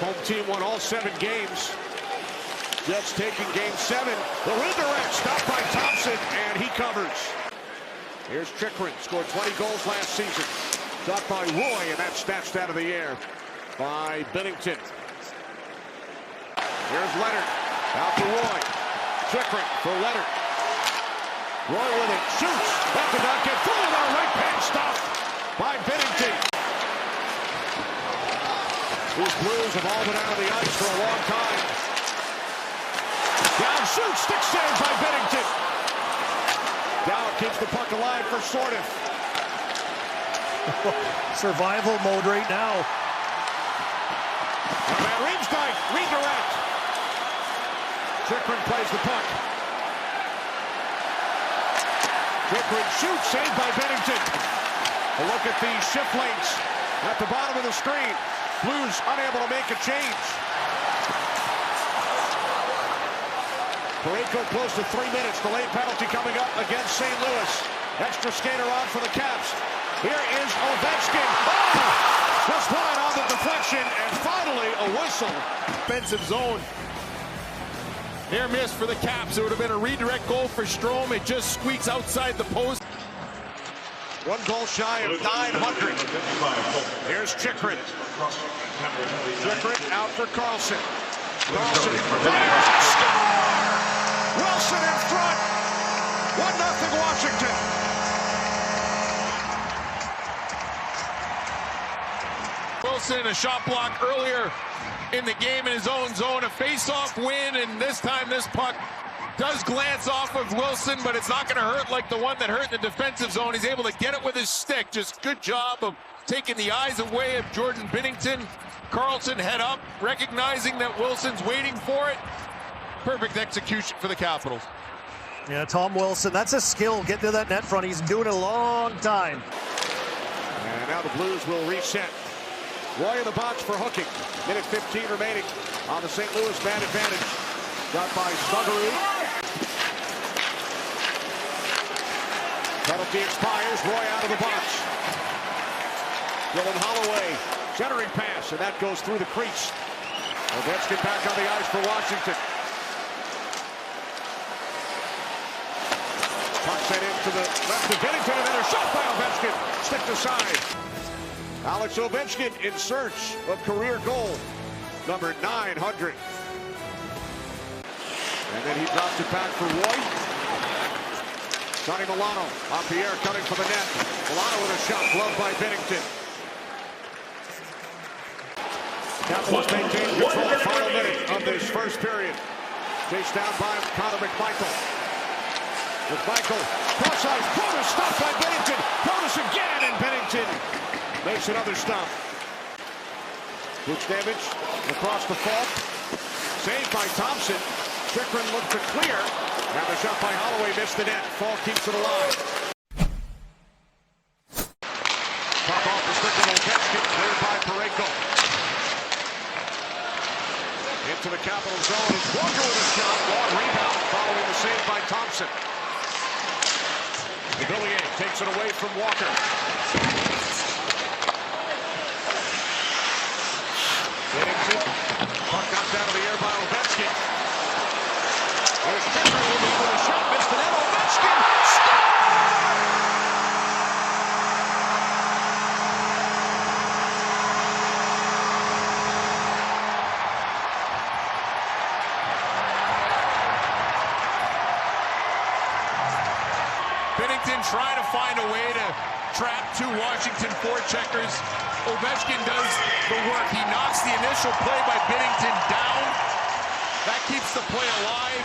Home team won all 7 games. Jets taking game 7. The redirect stopped by Thompson, and he covers. Here's Chikrin, scored 20 goals last season. Shot by Roy, and that's snatched out of the air by Binnington. Here's Leonard, out to Roy. Chikrin for Leonard. Roy with it, shoots. That did not get through. The right hand stop by Binnington. These Blues have all been out of the ice for a long time. Down shoots, stick save by Binnington. Down keeps the puck alive for Sordiff. Survival mode right now. And Van Riemsdyk, redirect. Chikrin plays the puck. Chikrin shoots, saved by Binnington. A look at the shift links at the bottom of the screen. Blues unable to make a change. Parayko close to 3 minutes. Delayed penalty coming up against St. Louis. Extra skater on for the Caps. Here is Ovechkin. Oh! Just wide on the deflection, and finally a whistle. Defensive zone. Near miss for the Caps. It would have been a redirect goal for Strome. It just squeaks outside the post. 1 goal shy of 900. Here's Chikrin. Chikrin out for Carlson. Carlson score! Wilson in front. 1-0 Washington. Wilson, a shot block earlier in the game in his own zone. A face-off win, and this time this puck does glance off of Wilson, but it's not going to hurt like the one that hurt in the defensive zone. He's able to get it with his stick. Just good job of taking the eyes away of Jordan Binnington. Carlson head up, recognizing that Wilson's waiting for it. Perfect execution for the Capitals. Yeah, Tom Wilson, that's a skill. Get to that net front. He's doing it a long time. And now the Blues will reset. Roy in the box for hooking. Minute 15 remaining on the St. Louis man advantage. Got by Stuggery. Penalty expires. Roy out of the box. Dylan Holloway, centering pass, and that goes through the crease. Ovechkin back on the ice for Washington. Puck sent into the left of Binnington, and then a shot by Ovechkin. Sticked aside. Alex Ovechkin in search of career goal number 900. And then he drops it back for Roy. Sonny Milano, LaPierre coming for the net. Milano with a shot, gloved by Binnington. Capitals maintain control. Final minute of this first period. Chased down by Connor McMichael. McMichael, cross-ice, Protas stopped by Binnington. Protas again, and Binnington makes another stop. Buchnevich across the fault. Saved by Thompson. Chikrin looked to clear. And the shot by Holloway missed the net. Fall keeps it alive. Pop off the stick of Ovechkin. Cleared by Parayko. Into the Capital zone. It's Walker with a shot. Long rebound following the save by Thompson. Villiers takes it away from Walker. Binnington. Puck knocked out of the air by Ovechkin. There's Chikrin with a shot. Missed the net. Ovechkin. Binnington trying to find a way to trap 2 Washington forecheckers. Ovechkin does the work. He knocks the initial play by Binnington down. That keeps the play alive.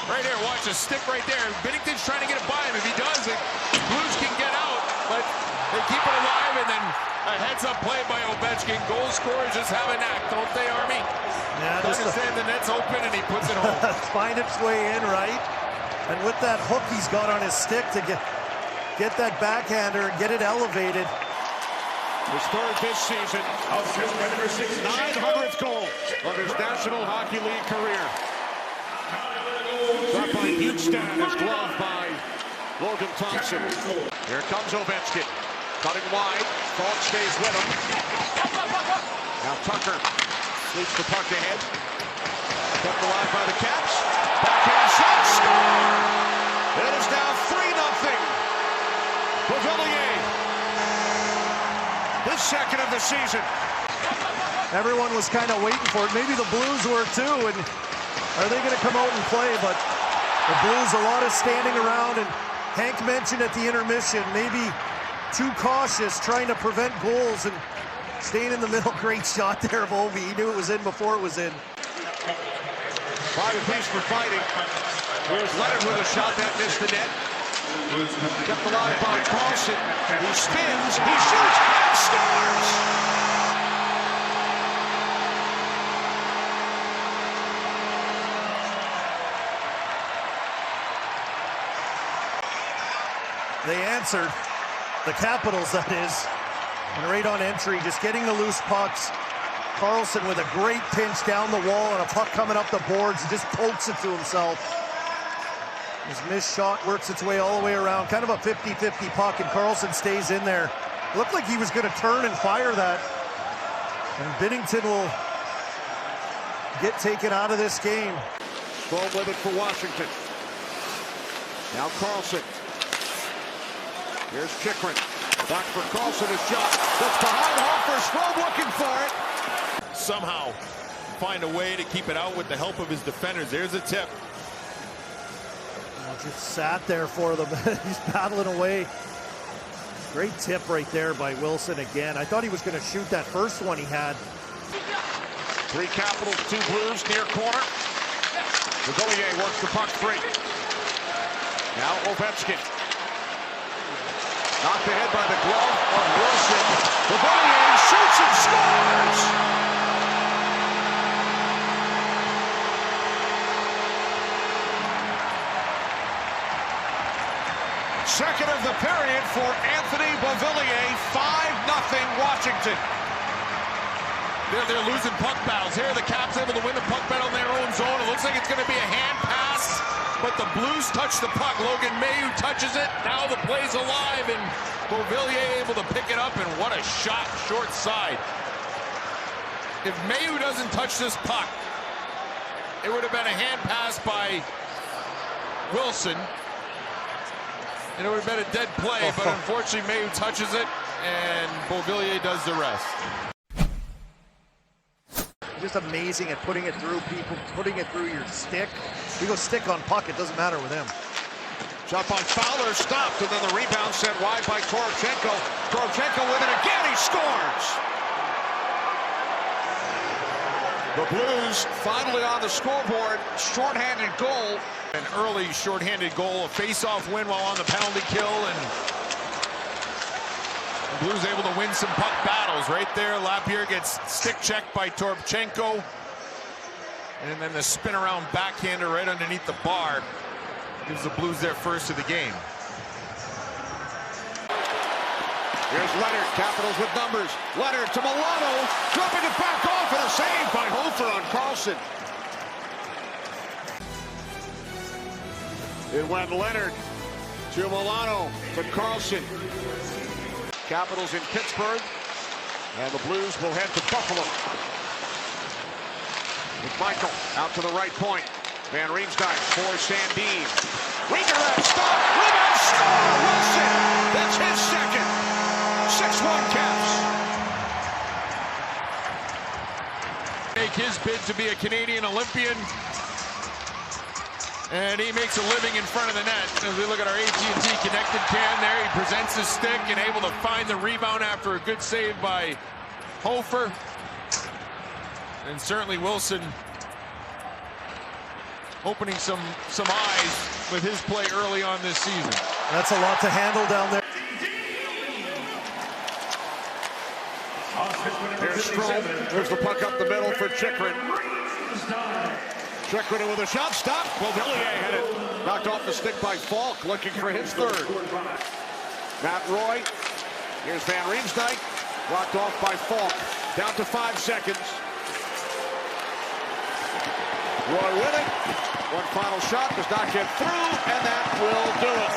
Right here, watch the stick right there. Binnington's trying to get it by him. If he does, the Blues can get out, but they keep it alive, and then a heads-up play by Ovechkin. Goal scorers just have a knack, don't they, Army? Yeah, Understand the net's open, and he puts it home. Find its way in, right? And with that hook he's got on his stick to get that backhander and get it elevated. His third this season. 900th goal of his National Hockey League career. Shot by Bukestad is gloved by Logan Thompson. Here comes Ovechkin. Cutting wide. Faulk stays with him. Now Tucker Sweeps the puck ahead. Kept alive by the Caps. Backhand shot. Score! It is now 3-0. Beauvillier. His second of the season. Everyone was kind of waiting for it. Maybe the Blues were too. And are they going to come out and play? But the Blues, a lot of standing around. And Hank mentioned at the intermission, maybe too cautious, trying to prevent goals and staying in the middle. Great shot there of Ovi. He knew it was in before it was in. 5 apiece for fighting. Here's Leonard with a shot that missed the net. Kept alive by Carlson. He spins, he shoots, and scores! They answered, the Capitals that is, and right on entry, just getting the loose pucks. Carlson with a great pinch down the wall and a puck coming up the boards. He just pokes it to himself. His missed shot works its way all the way around. Kind of a 50-50 puck, and Carlson stays in there. It looked like he was going to turn and fire that. And Binnington will get taken out of this game. Strome with it for Washington. Now Carlson. Here's Chychrun. Back for Carlson, his shot. That's behind Hofer. Strome looking for it. Somehow find a way to keep it out with the help of his defenders. There's a tip. Just sat there for them. He's battling away. Great tip right there by Wilson again. I thought he was going to shoot that first one he had. 3 Capitals, 2 Blues, near corner. Beauvillier works the puck free. Now Ovechkin. Knocked ahead by the glove of Wilson. Beauvillier shoots and scores! Second of the period for Anthony Beauvillier. 5-0 Washington. They're losing puck battles. Here the Caps able to win the puck battle in their own zone. It looks like it's going to be a hand pass, but the Blues touch the puck. Logan Mailloux touches it. Now the play's alive, and Beauvillier able to pick it up, and what a shot short side. If Mailloux doesn't touch this puck, it would have been a hand pass by Wilson, and it would have been a dead play, but unfortunately Mailloux touches it, and Beauvillier does the rest. Just amazing at putting it through people, putting it through your stick. You go stick on puck, it doesn't matter with him. Shot by Fowler, stopped, and then the rebound sent wide by Torchenko. Torchenko with it again, he scores! The Blues finally on the scoreboard, shorthanded goal. An early shorthanded goal, a face-off win while on the penalty kill, and the Blues able to win some puck battles. Right there, Lapierre gets stick checked by Torchenko, and then the spin around backhander right underneath the bar gives the Blues their first of the game. Here's Leonard, Capitals with numbers. Leonard to Milano, dropping it back off, and a save by Hofer on Carlson. It went Leonard to Milano to Carlson. Capitals in Pittsburgh, and the Blues will head to Buffalo. With Michael out to the right point. Van Riemsdyk for Sandin. Redirect, stop, rebound, score! Wilson, that's his second. 6-1 Caps. Make his bid to be a Canadian Olympian, and he makes a living in front of the net. As we look at our AT&T connected cam there, he presents his stick and able to find the rebound after a good save by Hofer. And certainly Wilson opening some eyes with his play early on this season. That's a lot to handle down there. Here's Strome. There's the puck up the middle for Chychrun. Chychrun with a shot stop. Beauvillier had it knocked off the stick by Falk, looking for his third. Matt Roy. Here's Van Riemsdyk. Blocked off by Falk. Down to 5 seconds. Roy with it. One final shot does not get through, and that will do it.